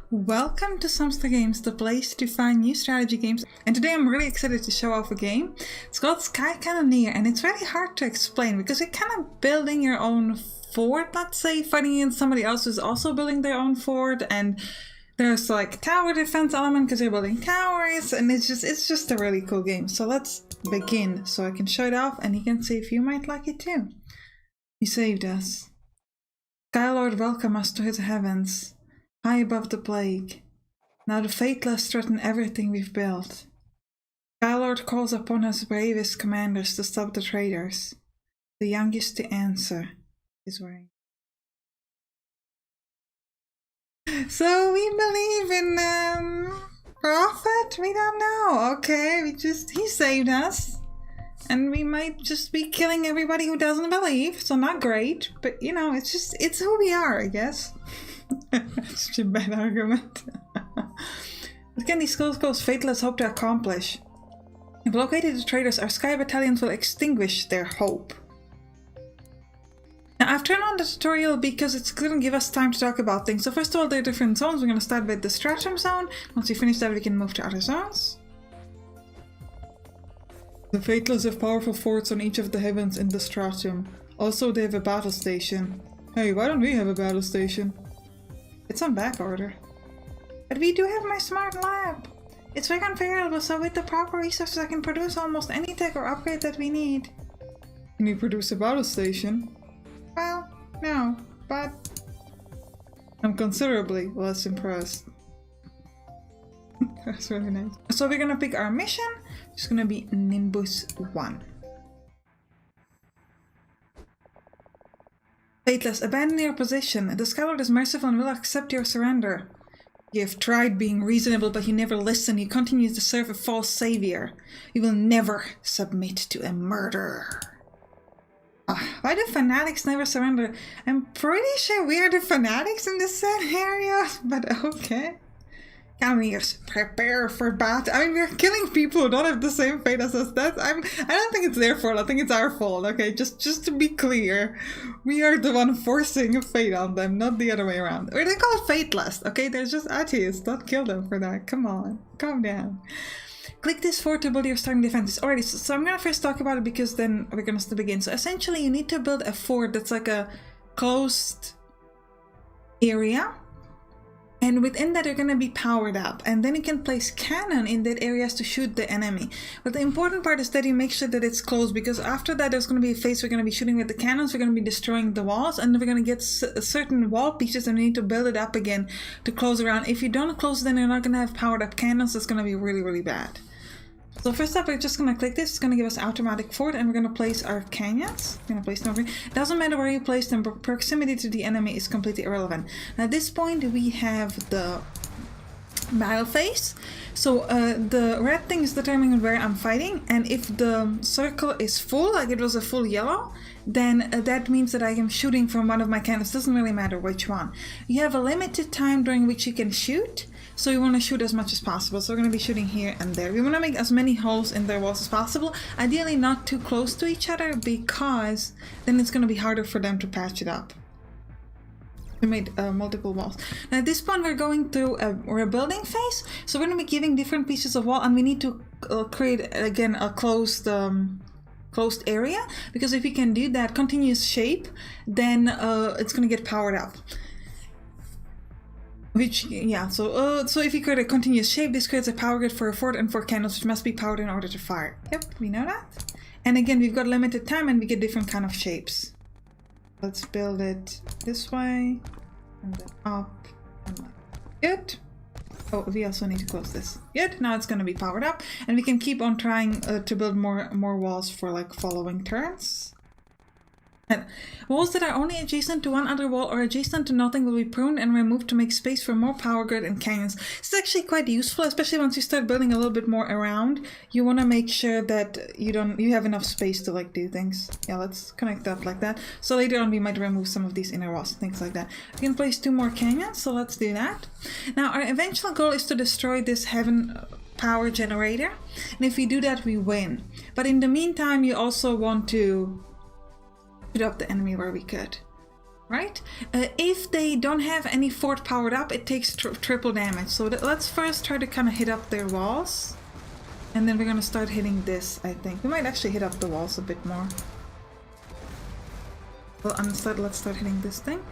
Welcome to Sampstra Games, the place to find new strategy games. And today I'm really excited to show off a game. It's called Sky Cannoneer, and it's very hard to explain because you're kind of building your own fort, let's say, fighting against somebody else who's also building their own fort, and there's like tower defense element because you're building towers, and it's just a really cool game. So let's begin so I can show it off and you can see if you might like it too. You saved us. Skylord welcome us to his heavens. High above the plague. Now the Fateless threaten everything we've built. Skylord calls upon his bravest commanders to stop the traitors. The youngest to answer is Rain. So we believe in Prophet? We don't know. Okay, he saved us. And we might just be killing everybody who doesn't believe. So not great, but you know, it's who we are, I guess. Such a bad argument. What can these Skull's Fateless hope to accomplish? If located the traitors, our Sky Battalions will extinguish their hope. Now I've turned on the tutorial because it's going to give us time to talk about things. So first of all, there are different zones. We're going to start with the Stratum zone. Once we finish that, we can move to other zones. The Fateless have powerful forts on each of the heavens in the Stratum. Also, they have a battle station. Hey, why don't we have a battle station? It's on back order. But we do have my smart lab. It's very configurable, so with the proper resources I can produce almost any tech or upgrade that we need. Can you produce a battle station? Well, no, but I'm considerably less impressed. That's really nice. So we're gonna pick our mission. It's gonna be Nimbus 1. Fateless, abandon your position. The Skylord is merciful and will accept your surrender. You have tried being reasonable, but you never listen. You continue to serve a false savior. You will never submit to a murderer. Why do fanatics never surrender? I'm pretty sure we are the fanatics in this scenario, but okay. Cannoneers, prepare for battle. I mean, we're killing people who don't have the same fate as us. I don't think it's their fault. I think it's our fault. Okay, just to be clear, we are the one forcing a fate on them, not the other way around. Or they're called fateless. Okay, they're just atheists. Don't kill them for that. Come on, calm down. Click this fort to build your starting defenses. Alrighty, so I'm gonna first talk about it because then we're gonna begin. So essentially, you need to build a fort that's like a closed area. And within that, you're going to be powered up, and then you can place cannon in that areas to shoot the enemy. But the important part is that you make sure that it's closed, because after that there's going to be a phase we're going to be shooting with the cannons, we're going to be destroying the walls, and we're going to get certain wall pieces and we need to build it up again to close around. If you don't close, then you're not going to have powered up cannons. That's going to be really, really bad. So first up, we're just going to click this. It's going to give us automatic fort, and we're going to place our canyons. We're going to place them over here. It doesn't matter where you place them, but proximity to the enemy is completely irrelevant. Now at this point, we have the battle phase. So the red thing is determining where I'm fighting, and if the circle is full, like it was a full yellow, then that means that I am shooting from one of my cannons. Doesn't really matter which one. You have a limited time during which you can shoot. So you want to shoot as much as possible. So we're going to be shooting here and there. We want to make as many holes in their walls as possible. Ideally not too close to each other, because then it's going to be harder for them to patch it up. We made multiple walls. Now at this point we're going through a rebuilding phase. So we're going to be giving different pieces of wall, and we need to create again a closed area. Because if we can do that continuous shape, then it's going to get powered up. Which, yeah, so if you create a continuous shape, this creates a power grid for a fort and for cannons, which must be powered in order to fire. Yep, we know that. And again, we've got limited time and we get different kind of shapes. Let's build it this way, and then up, and like good. Oh, we also need to close this. Good, now it's going to be powered up, and we can keep on trying to build more walls for like following turns. And walls that are only adjacent to one other wall or adjacent to nothing will be pruned and removed to make space for more power grid and canyons. It's actually quite useful, especially once you start building a little bit more around. You want to make sure that you have enough space to like do things. Yeah, let's connect up like that. So later on we might remove some of these inner walls, things like that. We can place 2 more canyons, so let's do that. Now our eventual goal is to destroy this heaven power generator, and if we do that we win. But in the meantime you also want to up the enemy where we could. right? If they don't have any fort powered up, it takes triple damage. So let's first try to kind of hit up their walls. And then we're gonna start hitting this, I think. We might actually hit up the walls a bit more. Well, instead, let's start hitting this thing.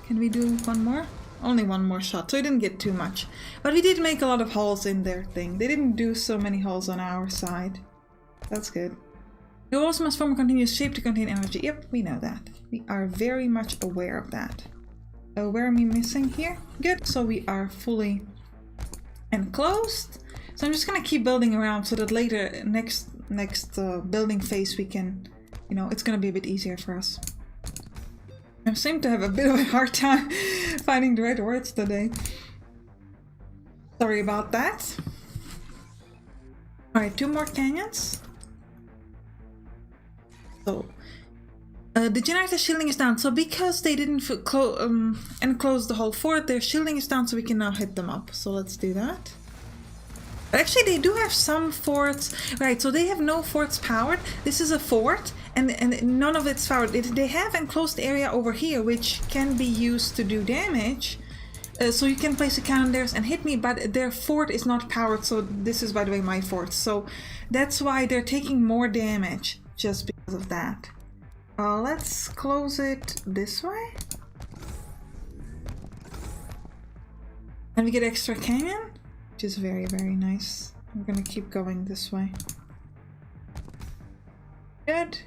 Can we do one more? Only one more shot, so we didn't get too much. But we did make a lot of holes in their thing. They didn't do so many holes on our side. That's good. The walls must form a continuous shape to contain energy. Yep, we know that. We are very much aware of that. Where am I missing here? Good, so we are fully enclosed. So I'm just gonna keep building around so that later, next building phase, we can, you know, it's gonna be a bit easier for us. I seem to have a bit of a hard time finding the right words today. Sorry about that. Alright, 2 more canyons. So, the generator shielding is down. So because they didn't enclose the whole fort, their shielding is down, so we can now hit them up. So let's do that. But actually, they do have some forts. Right, so they have no forts powered. This is a fort, and none of it's powered. They have enclosed area over here, which can be used to do damage. So you can place a cannon there and hit me, but their fort is not powered. So this is, by the way, my fort. So that's why they're taking more damage, just because of that. Let's close it this way. And we get extra canyon, which is very, very nice. I'm gonna keep going this way. Good.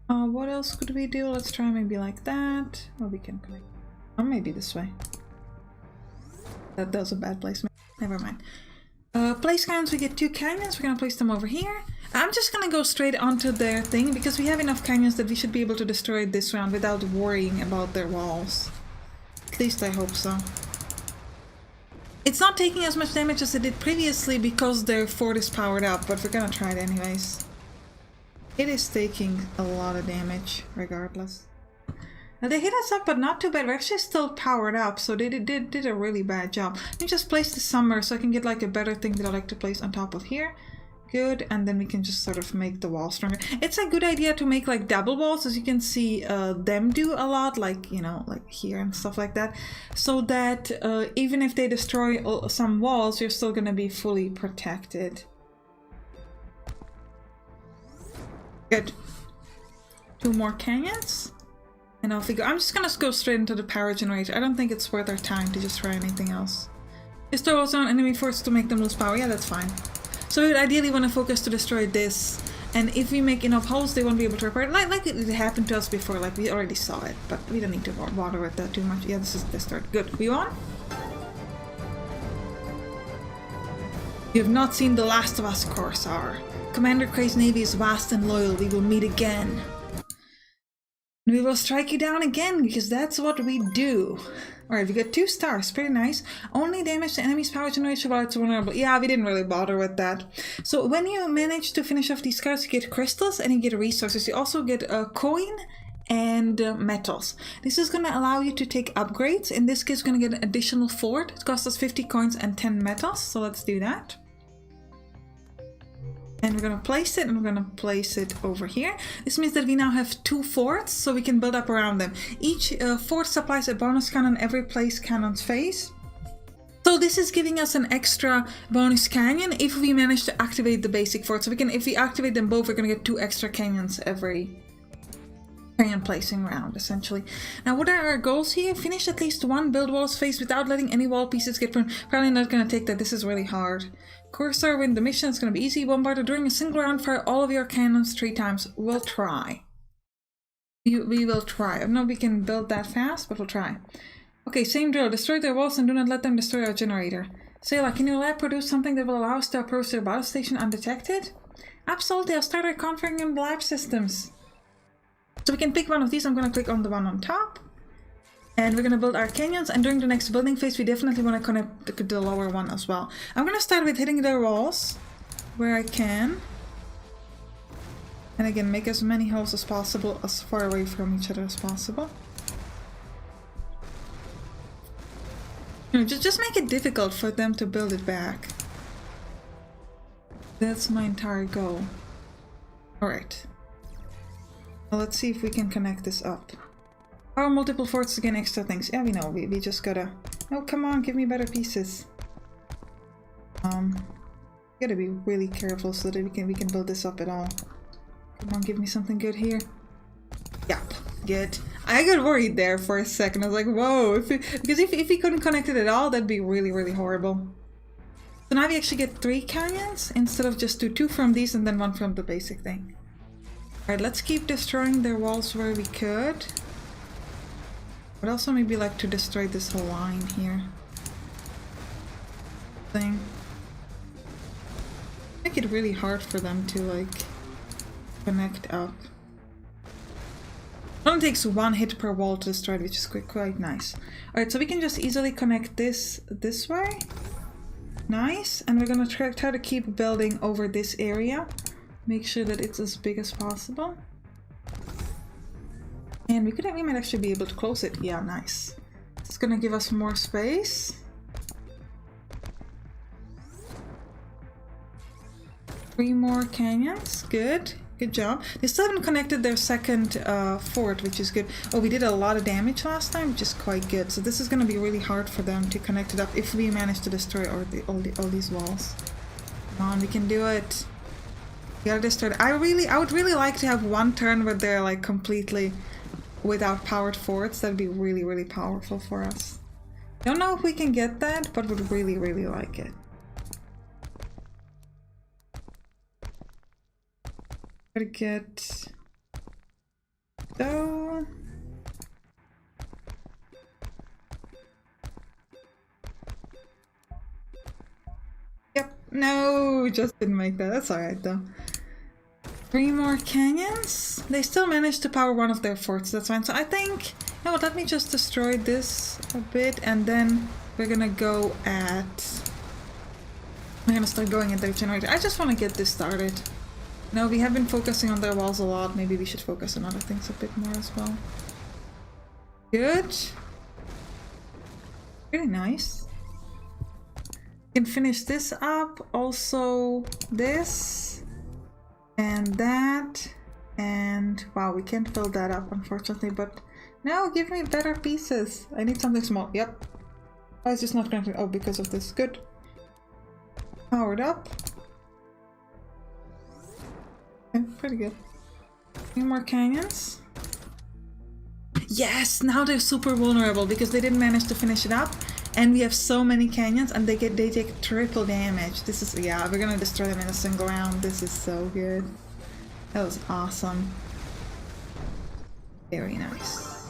What else could we do? Let's try maybe like that. Oh, we can connect. Oh, maybe this way. That was a bad placement. Never mind. Place canyons, we get 2 canyons. We're gonna place them over here. I'm just gonna go straight onto their thing because we have enough canyons that we should be able to destroy it this round without worrying about their walls. At least I hope so. It's not taking as much damage as it did previously because their fort is powered up, but we're gonna try it anyways. It is taking a lot of damage, regardless. Now they hit us up, but not too bad. We're actually still powered up, so they did a really bad job. Let me just place the summer so I can get like a better thing that I like to place on top of here. Good, and then we can just sort of make the wall stronger. It's a good idea to make like double walls, as you can see them do a lot, like, you know, like here and stuff like that. So that even if they destroy some walls, you're still gonna be fully protected. Good. 2 more canyons. And off we go. I'm just gonna go straight into the power generator. I don't think it's worth our time to just try anything else. Destroy also on enemy force to make them lose power. Yeah, that's fine. So we would ideally want to focus to destroy this. And if we make enough holes, they won't be able to repair it. Like it happened to us before, like we already saw it. But we don't need to bother with that too much. Yeah, this is the start. Good. We won? You have not seen The Last of Us, Corsair. Commander Cray's navy is vast and loyal. We will meet again. We will strike you down again, because that's what we do. Alright, we got 2 stars, pretty nice. Only damage to enemy's power generation while it's vulnerable. Yeah, we didn't really bother with that. So when you manage to finish off these cards, you get crystals and you get resources. You also get a coin and metals. This is going to allow you to take upgrades. In this case, we're going to get an additional fort. It costs us 50 coins and 10 metals, so let's do that. And we're gonna place it, and we're gonna place it over here. This means that we now have 2 forts, so we can build up around them. Each fort supplies a bonus cannon every place cannon's phase. So this is giving us an extra bonus canyon if we manage to activate the basic fort. So we can, if we activate them both, we're gonna get 2 extra canyons every canyon placing round, essentially. Now, what are our goals here? Finish at least 1 build walls phase without letting any wall pieces get thrown. Probably not gonna take that. This is really hard. Corsair win the mission. It's going to be easy. Bombarded during a single round. Fire all of your cannons 3 times. We'll try. We will try. I don't know if we can build that fast, but we'll try. Okay, same drill. Destroy their walls and do not let them destroy our generator. Sayla, can your lab produce something that will allow us to approach their battle station undetected? Absolutely. I'll start reconfiguring the lab systems. So we can pick one of these. I'm going to click on the one on top. And we're going to build our canyons, and during the next building phase we definitely want to connect the lower one as well. I'm going to start with hitting their walls where I can. And again, make as many holes as possible, as far away from each other as possible. You know, just make it difficult for them to build it back. That's my entire goal. Alright. Well, let's see if we can connect this up. Power multiple forts to gain extra things. Yeah, we know. We just gotta... Oh, come on, give me better pieces. Gotta be really careful so that we can build this up at all. Come on, give me something good here. Yep, good. I got worried there for a second. I was like, whoa, because if we couldn't connect it at all, that'd be really, really horrible. So now we actually get 3 canyons instead of just 2 from these and then 1 from the basic thing. Alright, let's keep destroying their walls where we could. But also maybe like to destroy this whole line here. Thing. Make it really hard for them to like connect up. It only takes 1 hit per wall to destroy it, which is quite nice. Alright, so we can just easily connect this way. Nice. And we're gonna try to keep building over this area. Make sure that it's as big as possible. And we might actually be able to close it. Yeah, nice. It's gonna give us more space. Three more canyons. Good. Good job. They still haven't connected their second fort, which is good. Oh, we did a lot of damage last time, which is quite good. So this is going to be really hard for them to connect it up if we manage to destroy all these walls. Come on, we can do it. We gotta destroy it. I would really like to have one turn where they're like completely without powered forts. That'd be really, really powerful for us. Don't know if we can get that, but would really, really like it. Gotta get so yep, no, just didn't make that. That's alright though. 3 more canyons. They still managed to power one of their forts, that's fine. So I think, you know what, let me just destroy this a bit and then we're gonna go at... We're gonna start going at their generator. I just want to get this started. No, we have been focusing on their walls a lot. Maybe we should focus on other things a bit more as well. Good. Really nice. We can finish this up. Also this. And that. And wow, we can't fill that up unfortunately. But no, give me better pieces. I need something small. Yep. Oh, it's just not connected. Oh, because of this. Good. Powered up. Pretty good. 3 more canyons. Yes! Now they're super vulnerable because they didn't manage to finish it up. And we have so many canyons and they take triple damage. This is, yeah, we're gonna destroy them in a single round. This is so good. That was awesome. Very nice.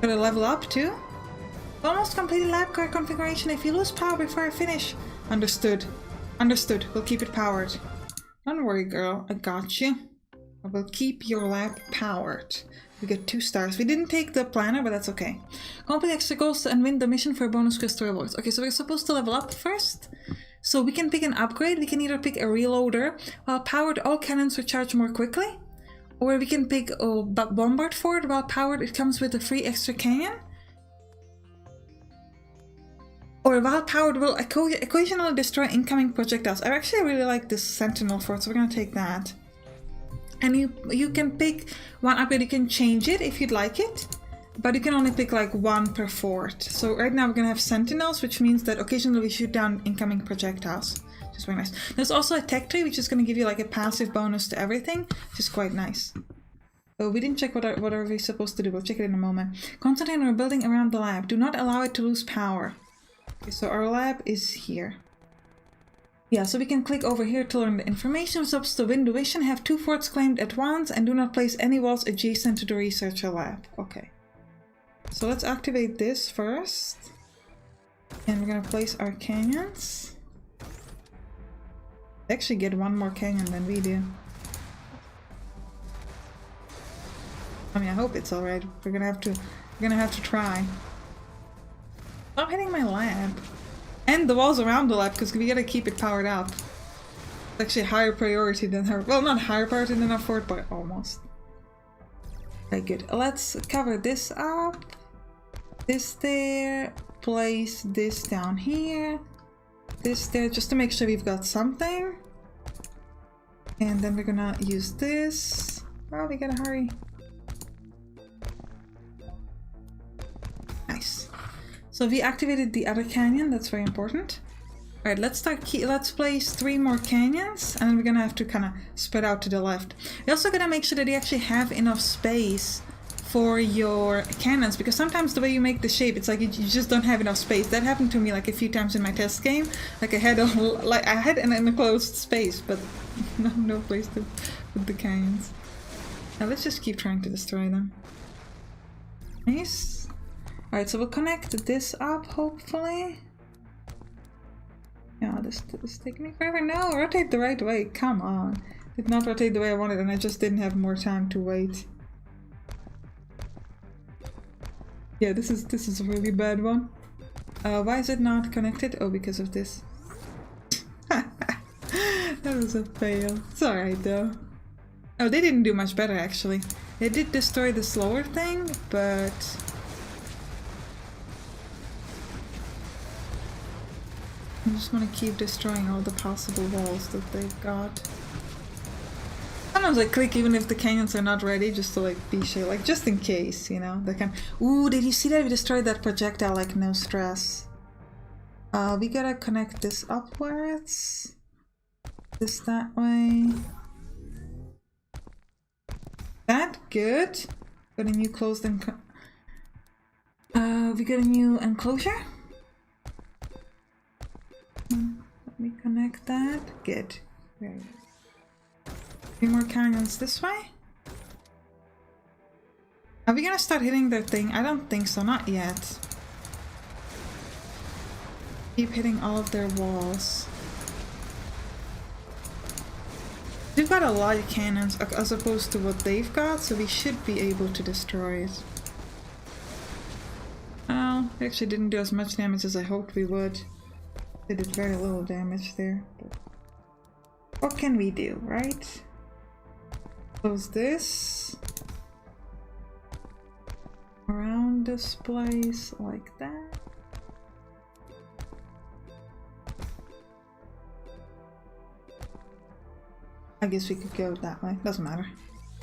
Gotta level up too. Almost completed lab car configuration. If you lose power before I finish. Understood. Understood. We'll keep it powered. Don't worry, girl. I got you. I will keep your lab powered. We got 2 stars. We didn't take the planner, but that's okay. Complete extra goals and win the mission for bonus crystal rewards. Okay, so we're supposed to level up first. So we can pick an upgrade. We can either pick a reloader. While powered, all cannons recharge more quickly. Or we can pick a bombard fort. While powered, it comes with a free extra canyon. Or while powered will occasionally destroy incoming projectiles. I actually really like this sentinel fort, so we're gonna take that. And you can pick one upgrade. You can change it if you'd like it, but you can only pick like 1 per fort. So right now we're gonna have sentinels, which means that occasionally we shoot down incoming projectiles, which is very nice. There's also a tech tree, which is gonna give you like a passive bonus to everything, which is quite nice. Oh, we didn't check what are we supposed to do. We'll check it in a moment. Concentrate on building around the lab. Do not allow it to lose power. Okay, so our lab is here. Yeah, so we can click over here to learn the information. Stops the wind division. Have 2 forts claimed at once and do not place any walls adjacent to the researcher lab. Okay. So let's activate this first. And we're gonna place our canyons. They actually get 1 more canyon than we do. I mean, I hope it's alright. We're gonna have to try. Stop hitting my lab. And the walls around the lab, because we gotta keep it powered up. It's actually a higher priority than her. Well, not higher priority than our fort, but almost. Okay, good. Let's cover this up. This there. Place this down here. This there, just to make sure we've got something. And then we're gonna use this. Oh, we gotta hurry. So we activated the other canyon, that's very important. Alright, let's place 3 more canyons, and then we're gonna have to kind of spread out to the left. We're also gonna make sure that you actually have enough space for your cannons, because sometimes the way you make the shape, it's like you just don't have enough space. That happened to me like a few times in my test game. Like I had an enclosed space, but no place to put the canyons. Now let's just keep trying to destroy them. Nice. Alright, so we'll connect this up, hopefully. Yeah, this is taking me forever. No, rotate the right way. Come on. Did not rotate the way I wanted, and I just didn't have more time to wait. Yeah, this is a really bad one. Why is it not connected? Oh, because of this. That was a fail. It's alright though. Oh, they didn't do much better actually. They did destroy the slower thing, but... I just want to keep destroying all the possible walls that they've got. Sometimes I click even if the canyons are not ready, just to like be sure, like just in case, you know, they can. Ooh, did you see that we destroyed that projectile? Like no stress. We gotta connect this upwards. This that way. That good. Got a new closed we got a new enclosure. Let me connect that. Good. Very good. 3 more canyons this way. Are we gonna start hitting their thing? I don't think so, not yet. Keep hitting all of their walls. We've got a lot of cannons as opposed to what they've got, so we should be able to destroy it. Oh, we actually didn't do as much damage as I hoped we would. They did very little damage there. But what can we do, right? Close this. Around this place, like that. I guess we could go that way, doesn't matter.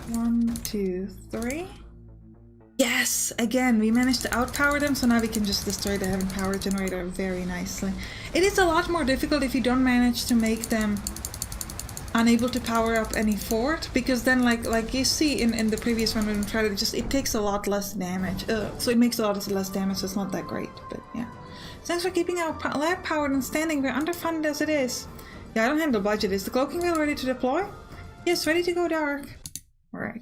1, 2, 3. Yes! Again, we managed to outpower them, so now we can just destroy the heaven power generator very nicely. It is a lot more difficult if you don't manage to make them unable to power up any fort, because then like you see in the previous one when we tried it, it takes a lot less damage. So it makes a lot less damage, so it's not that great, but yeah. Thanks for keeping our lab powered and standing. We're underfunded as it is. Yeah, I don't handle budget. Is the cloaking wheel ready to deploy? Yes, ready to go dark. Alright.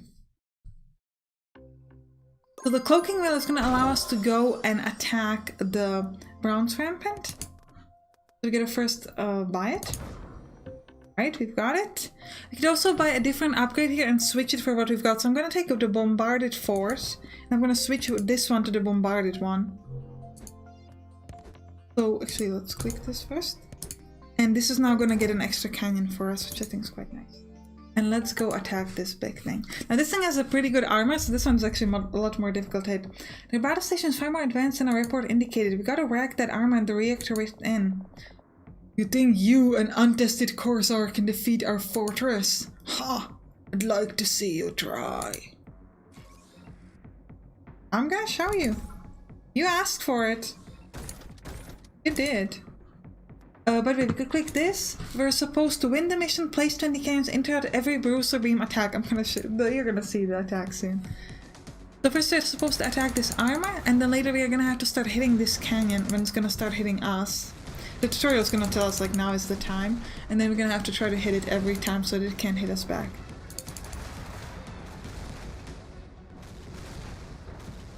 So the cloaking wheel is going to allow us to go and attack the bronze rampant. So we gotta first buy it. Right, we've got it. We could also buy a different upgrade here and switch it for what we've got. So I'm going to take the bombarded fort, and I'm going to switch this one to the bombarded one. So actually, let's click this first. And this is now going to get an extra canyon for us, which I think is quite nice. And let's go attack this big thing. Now this thing has a pretty good armor, so this one's actually a lot more difficult to hit. The battle station is far more advanced than our report indicated. We gotta wreck that armor and the reactor within. You think you, an untested Corsair, can defeat our fortress? Ha! I'd like to see you try. I'm gonna show you. You asked for it. You did. By the way, we could click this. We're supposed to win the mission, place 20 cannons, interrupt every bruiser beam attack. You're gonna see the attack soon. So first we're supposed to attack this armor, and then later we are gonna have to start hitting this canyon when it's gonna start hitting us. The tutorial is gonna tell us like now is the time, and then we're gonna have to try to hit it every time so that it can't hit us back.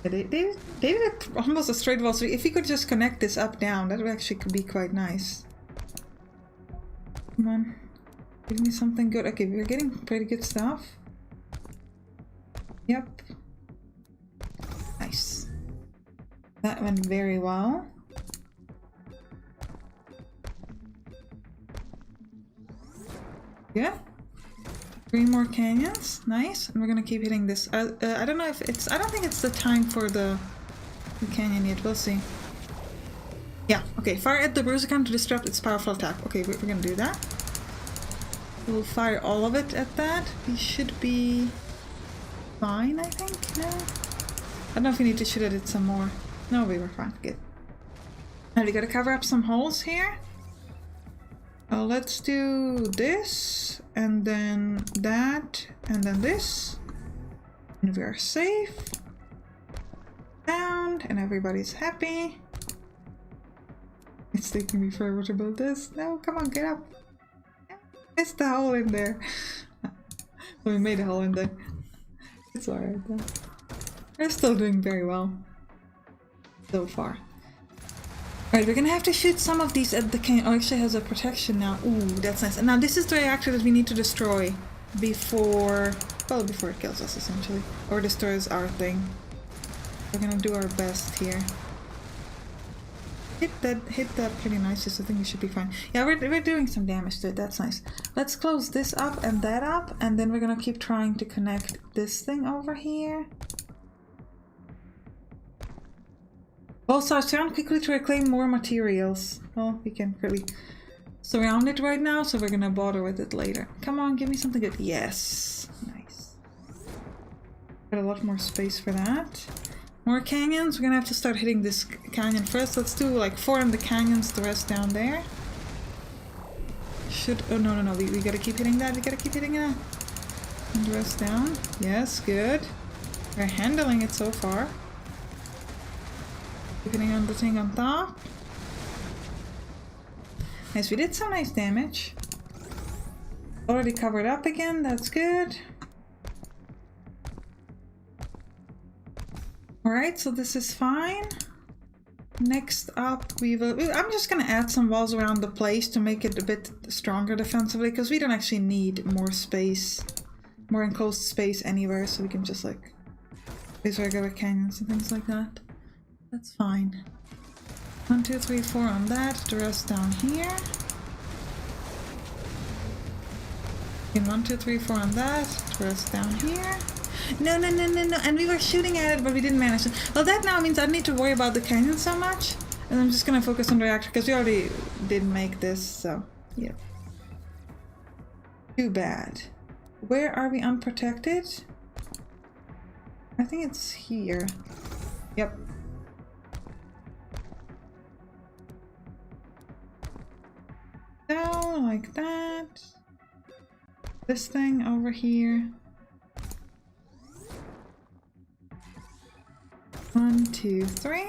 They did it almost a straight wall, so if we could just connect this up down, that would actually be quite nice. Come on, give me something good. Okay, we're getting pretty good stuff. Yep. Nice. That went very well. Yeah. 3 more canyons. Nice. And we're gonna keep hitting this. I don't know if it's... I don't think it's the time for the canyon yet. We'll see. Yeah. Okay. Fire at the bruiser cannon to disrupt its powerful attack. Okay, we're gonna do that. We'll fire all of it at that. We should be fine, I think. No? I don't know if we need to shoot at it some more. No, we were fine. Good. And we gotta cover up some holes here. Let's do this, and then that, and then this. And we are safe. Down, and everybody's happy. It's taking me forever to build this. No, come on, get up. It's the hole in there. We made a hole in there. It's alright though. We're still doing very well. So far. Alright, we're gonna have to shoot some of these at the canyon. Oh, actually has a protection now. Ooh, that's nice. And now this is the reactor that we need to destroy before... well, before it kills us, essentially. Or destroys our thing. We're gonna do our best here. Hit that pretty nicely, so I think we should be fine. Yeah, we're doing some damage to it, that's nice. Let's close this up and that up, and then we're gonna keep trying to connect this thing over here. Also, surround quickly to reclaim more materials. Well, we can't really surround it right now, so we're gonna bother with it later. Come on, give me something good. Yes! Nice. Got a lot more space for that. More canyons. We're gonna have to start hitting this canyon first. Let's do like 4 in the canyons, the rest down there. Should... oh no, we gotta keep hitting that. We gotta keep hitting that. And the rest down. Yes, good. We're handling it so far. Keep hitting on the thing on top. Nice, we did some nice damage. Already covered up again, that's good. Alright, so this is fine. Next up, I'm just gonna add some walls around the place to make it a bit stronger defensively, because we don't actually need more space, more enclosed space anywhere, so we can just like place regular canyons and things like that. That's fine. 1, 2, 3, 4 on that, the rest down here. Again, 1, 2, 3, 4 on that, the rest down here. No, and we were shooting at it, but we didn't manage to. Well, that now means I don't need to worry about the canyon so much, and I'm just gonna focus on the reactor, because we already did make this, so, yeah. Too bad. Where are we unprotected? I think it's here. Yep. So, like that. This thing over here. 1, 2, 3.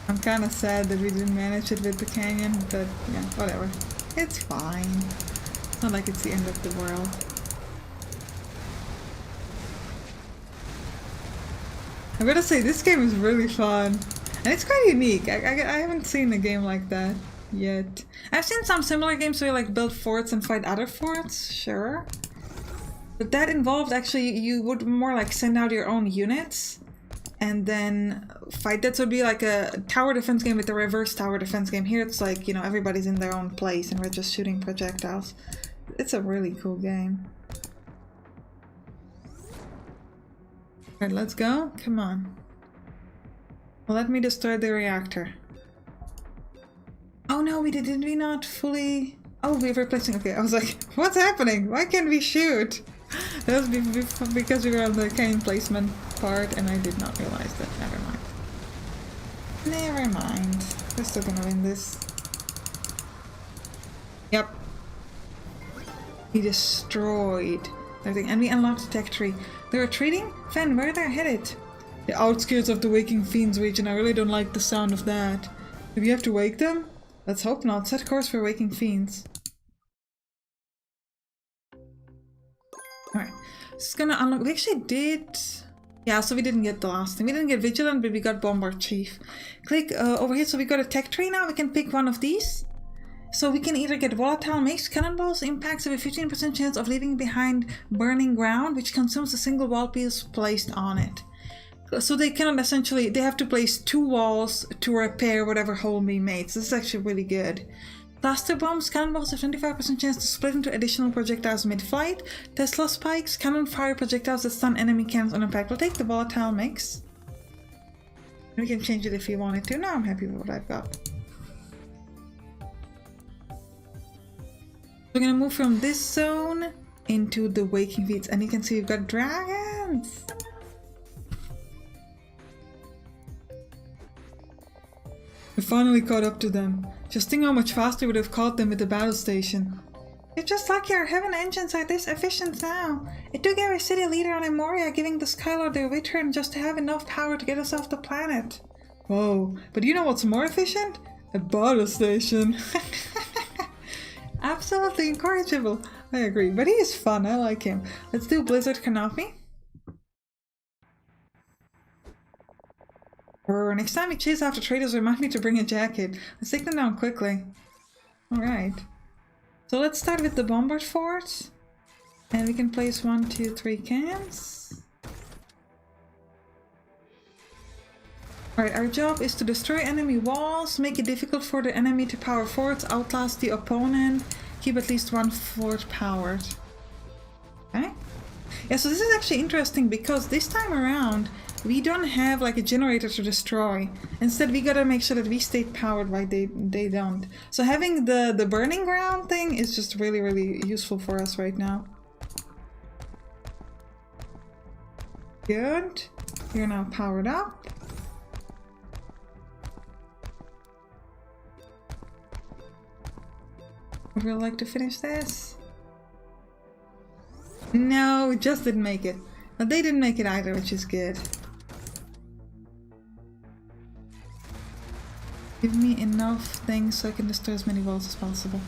I'm kind of sad that we didn't manage it with the canyon, but yeah, whatever. It's fine. It's not like it's the end of the world. I'm gonna say this game is really fun. And it's quite unique. I haven't seen a game like that yet. I've seen some similar games where you like build forts and fight other forts, sure. But that involved actually, you would more like send out your own units and then fight that. So it'd be like a tower defense game with a reverse tower defense game. Here it's like, you know, everybody's in their own place and we're just shooting projectiles. It's a really cool game. Alright, let's go. Come on. Well, let me destroy the reactor. Oh no, did we not fully... Oh, we're replacing... Okay, I was like, what's happening? Why can't we shoot? That was because we were on the canyon placement part and I did not realize that. Never mind. Never mind. We're still gonna win this. Yep. We destroyed everything. And we unlocked the tech tree. They're retreating? Fen, where are they headed? The outskirts of the Waking Fiends region. I really don't like the sound of that. Do we have to wake them? Let's hope not. Set course for Waking Fiends. Alright. This is gonna unlock... We actually did... Yeah, so we didn't get the last thing. We didn't get Vigilant, but we got Bombard Chief. Click over here. So we got a tech tree now. We can pick one of these. So we can either get Volatile Mix, Cannonballs, impacts have a 15% chance of leaving behind burning ground, which consumes a single wall piece placed on it. So they cannot essentially, they have to place 2 walls to repair whatever hole we made. So this is actually really good. Cluster Bombs, Cannonballs have 25% chance to split into additional projectiles mid-flight. Tesla Spikes, cannon fire projectiles that stun enemy cannons on impact. We'll take the Volatile Mix. We can change it if you wanted to. Now I'm happy with what I've got. We're gonna move from this zone into the Waking Fiends, and you can see we've got dragons! We finally caught up to them. Just think how much faster we would have caught them at the battle station. You're just lucky our heaven engines are this efficient now. It took every city leader on Emoria giving the Skylord their return just to have enough power to get us off the planet. Whoa, but you know what's more efficient? A battle station. Absolutely incorrigible. I agree, but he is fun, I like him. Let's do Blizzard Canopy. Or next time we chase after traders, remind me to bring a jacket. Let's take them down quickly. Alright. So let's start with the Bombard Fort. And we can place 1, 2, 3 cannons. Alright, our job is to destroy enemy walls, make it difficult for the enemy to power forts, outlast the opponent, keep at least one fort powered. Okay? Yeah, so this is actually interesting because this time around we don't have like a generator to destroy. Instead we gotta make sure that we stay powered while they don't. So having the burning ground thing is just really useful for us right now. Good. You're now powered up. Would we like to finish this? No, it just didn't make it. But they didn't make it either, which is good. Give me enough things so I can destroy as many walls as possible.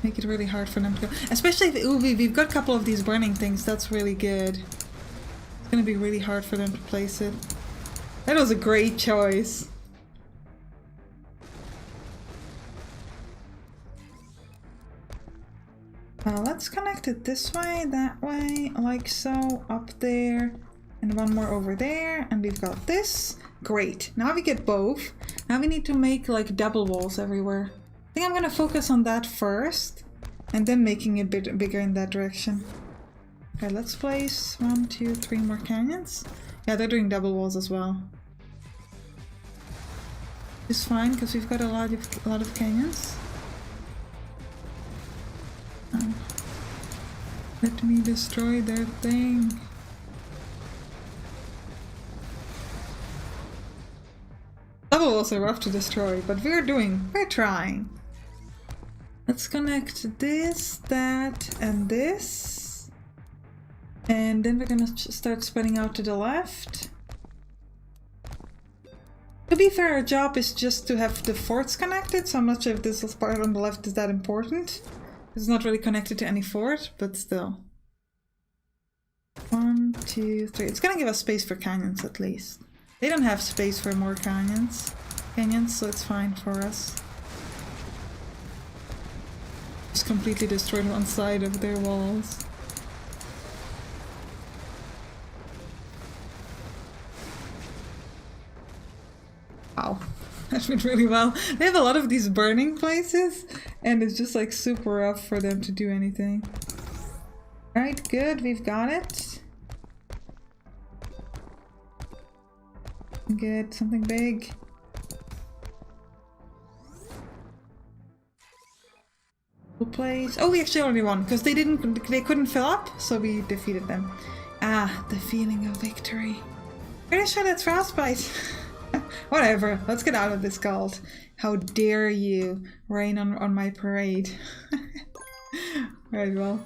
Make it really hard for them to go. Especially if we've got a couple of these burning things, that's really good. It's gonna be really hard for them to place it. That was a great choice. Let's connect it this way, that way, like so, up there, and one more over there, and we've got this. Great. Now we get both. Now we need to make like double walls everywhere. I think I'm gonna focus on that first, and then making it a bit bigger in that direction. Okay, let's place 1, 2, 3 more canyons. Yeah, they're doing double walls as well. It's fine because we've got a lot of canyons. Let me destroy their thing. Double walls are rough to destroy, but we're trying. Let's connect this, that, and this. And then we're gonna start spreading out to the left. To be fair, our job is just to have the forts connected, so I'm not sure if this part on the left is that important. It's not really connected to any fort, but still. 1, 2, 3. It's gonna give us space for canyons at least. They don't have space for more canyons, so it's fine for us. Just completely destroyed one side of their walls. Wow, that went really well. They have a lot of these burning places, and it's just like super rough for them to do anything. Alright, good, we've got it. Get something big. We'll place. Oh, we actually already won because they couldn't fill up, so we defeated them. Ah, the feeling of victory. Pretty sure that's frostbite. Whatever, let's get out of this cult. How dare you rain on my parade. Right, well.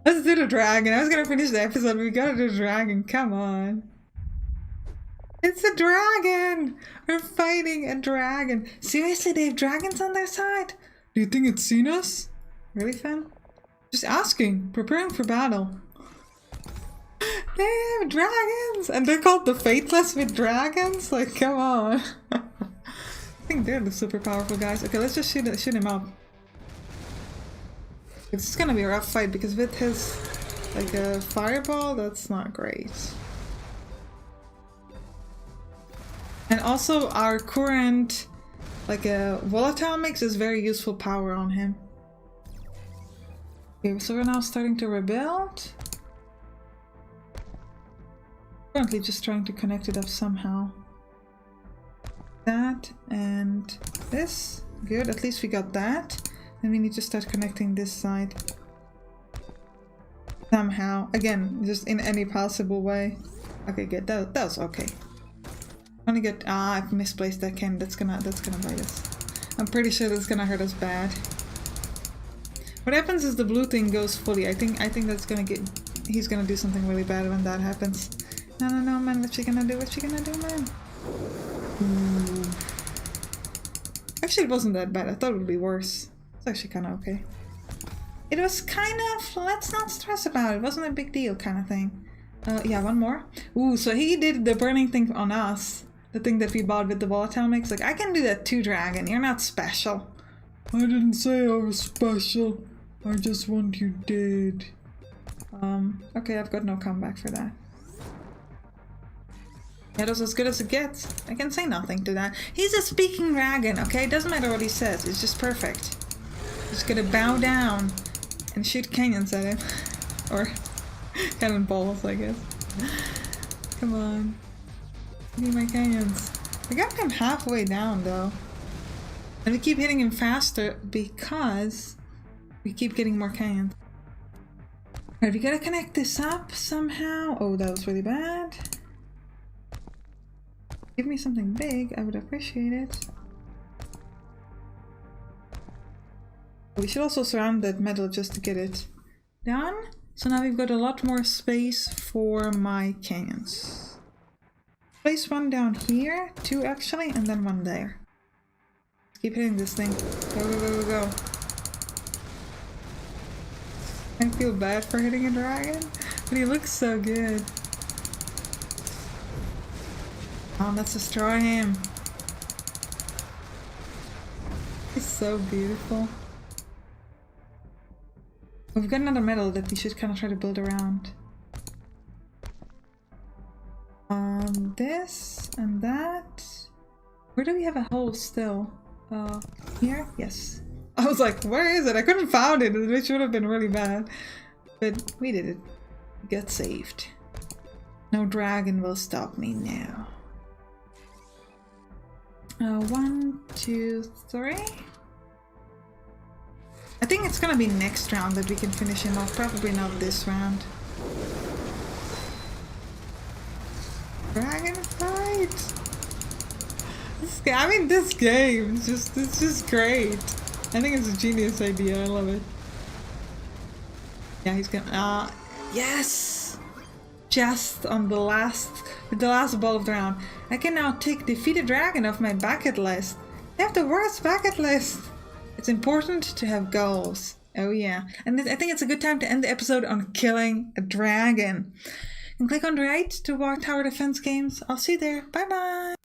Let's do the dragon. I was gonna finish the episode, but we gotta do the dragon. Come on. It's a dragon! We're fighting a dragon. Seriously, they have dragons on their side? Do you think it's seen us? Really, fam? Just asking. Preparing for battle. They have dragons! And they're called the Faithless with dragons? Like, come on. I think they're the super powerful guys. Okay, let's just shoot him up. It's gonna be a rough fight because with his, like, a fireball, that's not great. And also our current, like a volatile mix is very useful power on him. Okay, so we're now starting to rebuild. Currently just trying to connect it up somehow. That and this. Good, at least we got that. Then we need to start connecting this side. Somehow. Again, just in any possible way. Okay, good. That was okay. gonna get I've misplaced that cannon. That's gonna bite us. I'm pretty sure that's gonna hurt us bad. What happens is the blue thing goes fully. I think that's gonna get he's gonna do something really bad when that happens. No, man, what's she gonna do? What's she gonna do, man? Ooh. Actually, it wasn't that bad. I thought it would be worse. It's actually kinda okay. It was kind of, let's not stress about it. It wasn't a big deal kind of thing. Yeah, one more. Ooh, so he did the burning thing on us. The thing that we bought with the volatile mix. Like, I can do that too, Dragon. You're not special. I didn't say I was special. I just want you dead. Okay, I've got no comeback for that. That was as good as it gets. I can say nothing to that. He's a speaking dragon, okay? Doesn't matter what he says. It's just perfect. Just gotta bow down and shoot cannons at him. Or cannonballs, I guess. Come on. Give me my cannons. I got him halfway down, though. And we keep hitting him faster because we keep getting more cannons. Alright, we gotta connect this up somehow. Oh, that was really bad. Give me something big, I would appreciate it. We should also surround that metal just to get it done. So now we've got a lot more space for my cannons. Place one down here, two actually, and then one there. Keep hitting this thing. Go, go, go, go, go. I feel bad for hitting a dragon, but he looks so good. Oh, let's destroy him. He's so beautiful. We've got another metal that we should kind of try to build around. This and that. Where do we have a hole still? Here? Yes. I was like, where is it? I couldn't find it, which would have been really bad. But we did it. We got saved. No dragon will stop me now. 1, 2, 3. I think it's gonna be next round that we can finish him off. Probably not this round. Dragon fight! This game is it's just great. I think it's a genius idea. I love it. Yeah, he's gonna. Yes! Just on the last ball of the round. I can now tick defeat a dragon off my bucket list. I have the worst bucket list. It's important to have goals. Oh yeah. And I think it's a good time to end the episode on killing a dragon. And click on the right to watch tower defense games. I'll see you there. Bye bye.